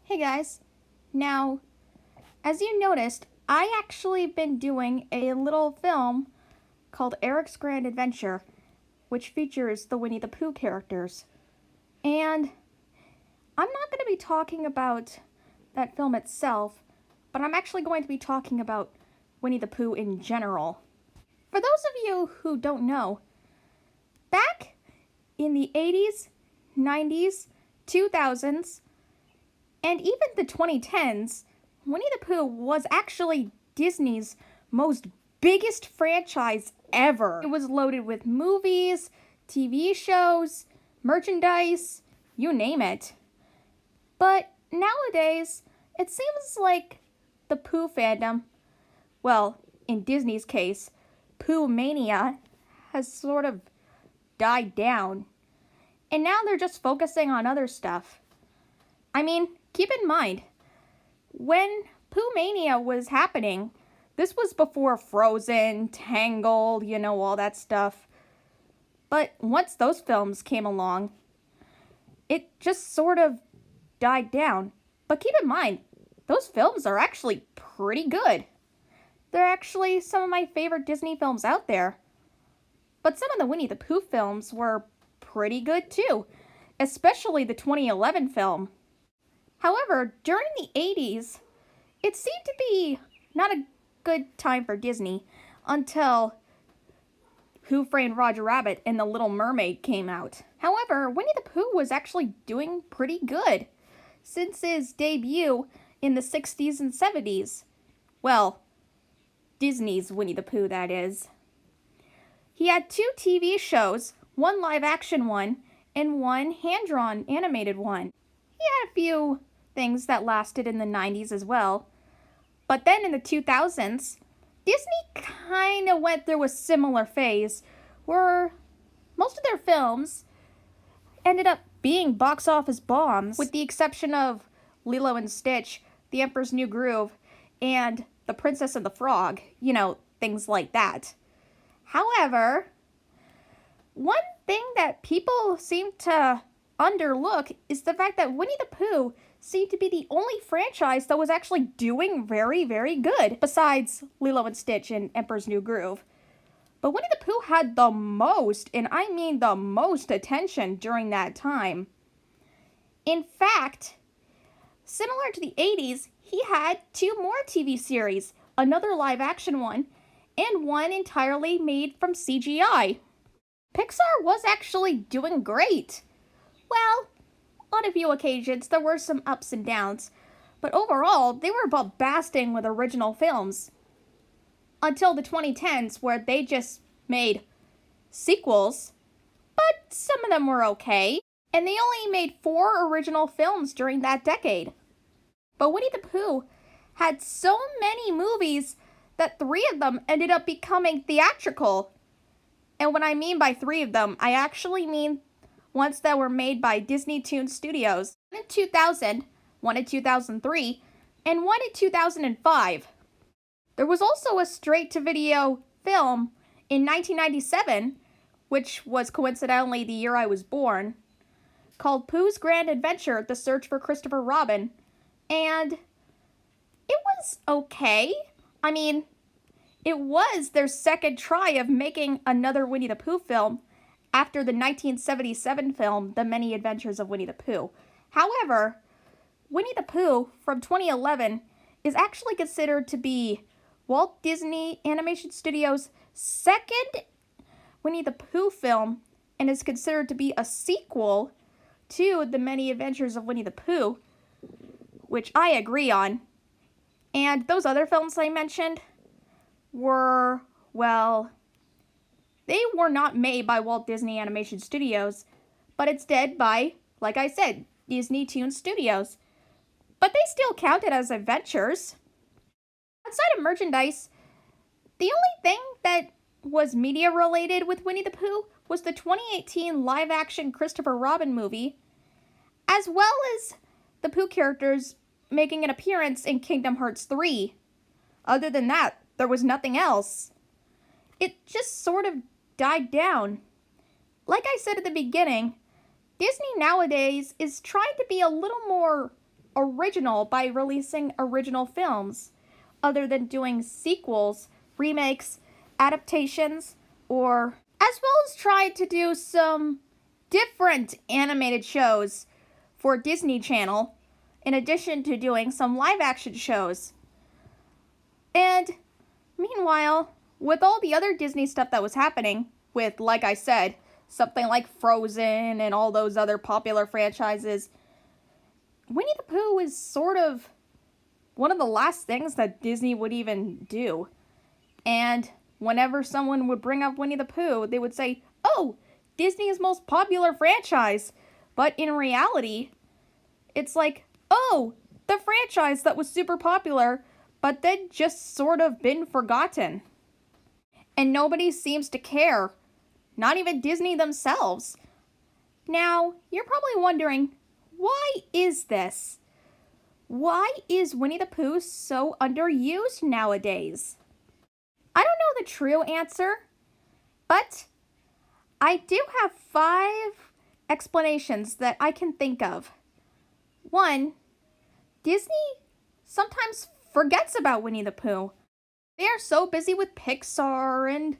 Hey guys. Now, as you noticed, I actually been doing a little film called Eric's Grand Adventure, which features the Winnie the Pooh characters. And I'm not going to be talking about that film itself, but I'm actually going to be talking about Winnie the Pooh in general. For those of you who don't know, back in the 80s, 90s, 2000s, and even the 2010s, Winnie the Pooh was actually Disney's most biggest franchise ever. It was loaded with movies, TV shows, merchandise, you name it. But nowadays, it seems like the Pooh fandom, well, in Disney's case, Pooh mania, has sort of died down. And now they're just focusing on other stuff. I mean, keep in mind, when Pooh Mania was happening, this was before Frozen, Tangled, all that stuff. But once those films came along, it just sort of died down. But keep in mind, those films are actually pretty good. They're actually some of my favorite Disney films out there. But some of the Winnie the Pooh films were pretty good too, especially the 2011 film. However, during the 80s, it seemed to be not a good time for Disney until Who Framed Roger Rabbit and The Little Mermaid came out. However, Winnie the Pooh was actually doing pretty good since his debut in the 60s and 70s. Well, Disney's Winnie the Pooh, that is. He had 2 TV shows, one live-action one, and one hand-drawn animated one. He had a few things that lasted in the 90s as well. But then in the 2000s, Disney kind of went through a similar phase where most of their films ended up being box office bombs, with the exception of Lilo and Stitch, The Emperor's New Groove, and The Princess and the Frog, things like that. However, one thing that people seem to underlook is the fact that Winnie the Pooh seemed to be the only franchise that was actually doing very, very good, besides Lilo and Stitch and Emperor's New Groove. But Winnie the Pooh had the most, and I mean the most, attention during that time. In fact, similar to the 80s, he had 2 more TV series, another live-action one, and one entirely made from CGI. Pixar was actually doing great. Well, on a few occasions, there were some ups and downs, but overall, they were bombasting with original films. Until the 2010s, where they just made sequels, but some of them were okay, and they only made 4 original films during that decade. But Winnie the Pooh had so many movies that 3 of them ended up becoming theatrical. And what I mean by 3 of them, I actually mean ones that were made by Disney Toon Studios. One in 2000, one in 2003, and one in 2005. There was also a straight-to-video film in 1997, which was coincidentally the year I was born, called Pooh's Grand Adventure: The Search for Christopher Robin, and it was okay. I mean, it was their second try of making another Winnie the Pooh film after the 1977 film, The Many Adventures of Winnie the Pooh. However, Winnie the Pooh from 2011 is actually considered to be Walt Disney Animation Studios' second Winnie the Pooh film, and is considered to be a sequel to The Many Adventures of Winnie the Pooh, which I agree on. And those other films I mentioned were, well, they were not made by Walt Disney Animation Studios, but instead by, like I said, Disney Toon Studios. But they still counted as adventures. Outside of merchandise, the only thing that was media related with Winnie the Pooh was the 2018 live-action Christopher Robin movie, as well as the Pooh characters making an appearance in Kingdom Hearts 3. Other than that, there was nothing else. It just sort of died down. Like I said at the beginning, Disney nowadays is trying to be a little more original by releasing original films, other than doing sequels, remakes, adaptations, or as well as tried to do some different animated shows for Disney Channel, in addition to doing some live action shows. And meanwhile, with all the other Disney stuff that was happening, with, like I said, something like Frozen and all those other popular franchises, Winnie the Pooh is sort of one of the last things that Disney would even do. And whenever someone would bring up Winnie the Pooh, they would say, "Oh, Disney's most popular franchise." But in reality, it's like, "Oh, the franchise that was super popular, but then just sort of been forgotten." And nobody seems to care. Not even Disney themselves. Now, you're probably wondering, why is this? Why is Winnie the Pooh so underused nowadays? I don't know the true answer, but I do have 5 explanations that I can think of. 1, Disney sometimes forgets about Winnie the Pooh. They are so busy with Pixar and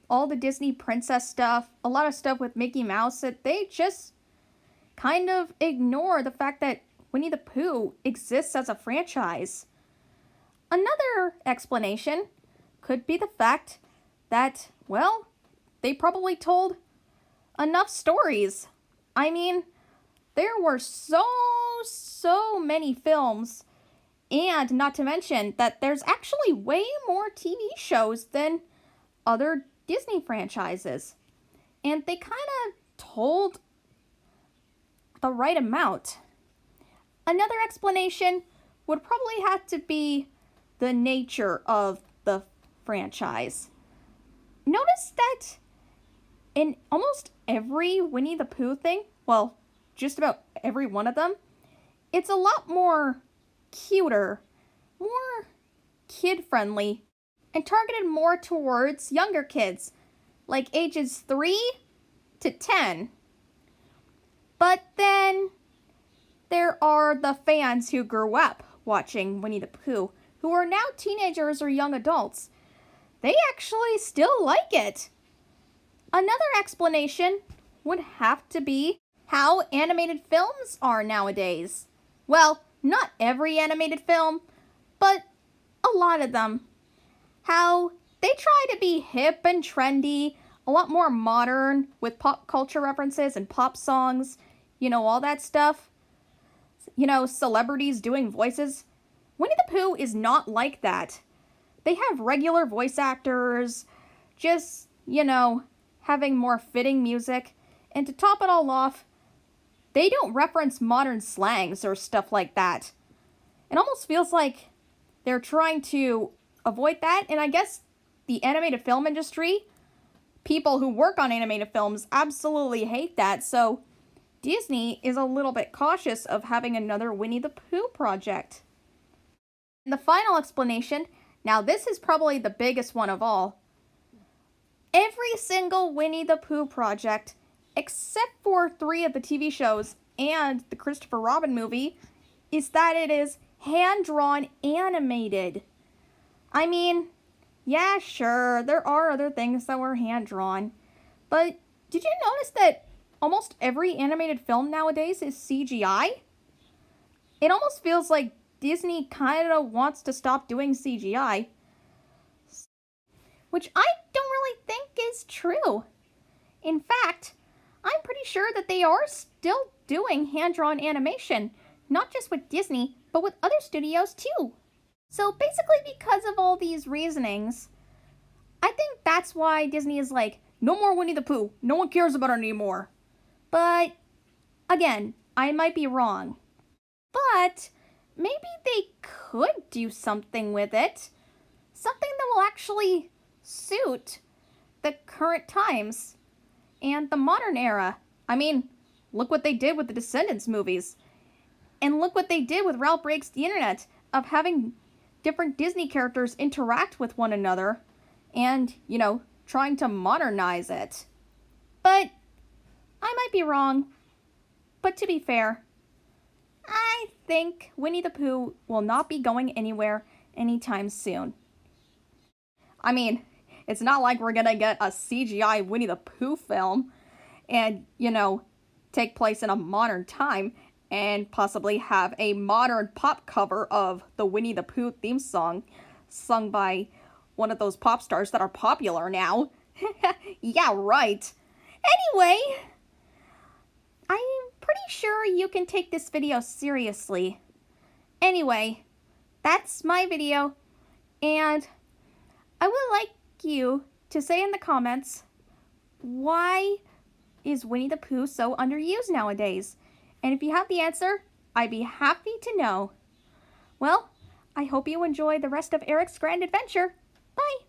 all the Disney princess stuff, a lot of stuff with Mickey Mouse, that they just kind of ignore the fact that Winnie the Pooh exists as a franchise. Another explanation could be the fact that, well, they probably told enough stories. I mean, there were so many films, and not to mention that there's actually way more TV shows than other Disney franchises. And they kind of told the right amount. Another explanation would probably have to be the nature of the franchise. Notice that in almost every Winnie the Pooh thing, well, just about every one of them, it's a lot more cuter, more kid-friendly, and targeted more towards younger kids, like ages 3 to 10. But then there are the fans who grew up watching Winnie the Pooh, who are now teenagers or young adults. They actually still like it. Another explanation would have to be how animated films are nowadays. Well, not every animated film, but a lot of them. How they try to be hip and trendy, a lot more modern with pop culture references and pop songs, all that stuff. Celebrities doing voices. Winnie the Pooh is not like that. They have regular voice actors, just, having more fitting music. And to top it all off, they don't reference modern slangs or stuff like that. It almost feels like they're trying to avoid that, and I guess the animated film industry, people who work on animated films absolutely hate that, so Disney is a little bit cautious of having another Winnie the Pooh project. And the final explanation, now this is probably the biggest one of all. Every single Winnie the Pooh project, except for 3 of the TV shows and the Christopher Robin movie, is that it is hand-drawn animated. I mean, yeah, sure, there are other things that were hand-drawn, but did you notice that almost every animated film nowadays is CGI? It almost feels like Disney kind of wants to stop doing CGI, which I don't really think is true. In fact, I'm pretty sure that they are still doing hand-drawn animation, not just with Disney, but with other studios too. So basically, because of all these reasonings, I think that's why Disney is like, no more Winnie the Pooh, no one cares about it anymore. But, again, I might be wrong. But, maybe they could do something with it. Something that will actually suit the current times and the modern era. I mean, look what they did with the Descendants movies. And look what they did with Ralph Breaks the Internet, of having different Disney characters interact with one another and, trying to modernize it. But I might be wrong. But to be fair, I think Winnie the Pooh will not be going anywhere anytime soon. I mean, it's not like we're gonna get a CGI Winnie the Pooh film and, take place in a modern time and possibly have a modern pop cover of the Winnie the Pooh theme song sung by one of those pop stars that are popular now. Yeah, right. Anyway, I'm pretty sure you can take this video seriously. Anyway, that's my video, and I would like you to say in the comments, why is Winnie the Pooh so underused nowadays? And if you have the answer, I'd be happy to know. Well, I hope you enjoy the rest of Eric's Grand Adventure. Bye!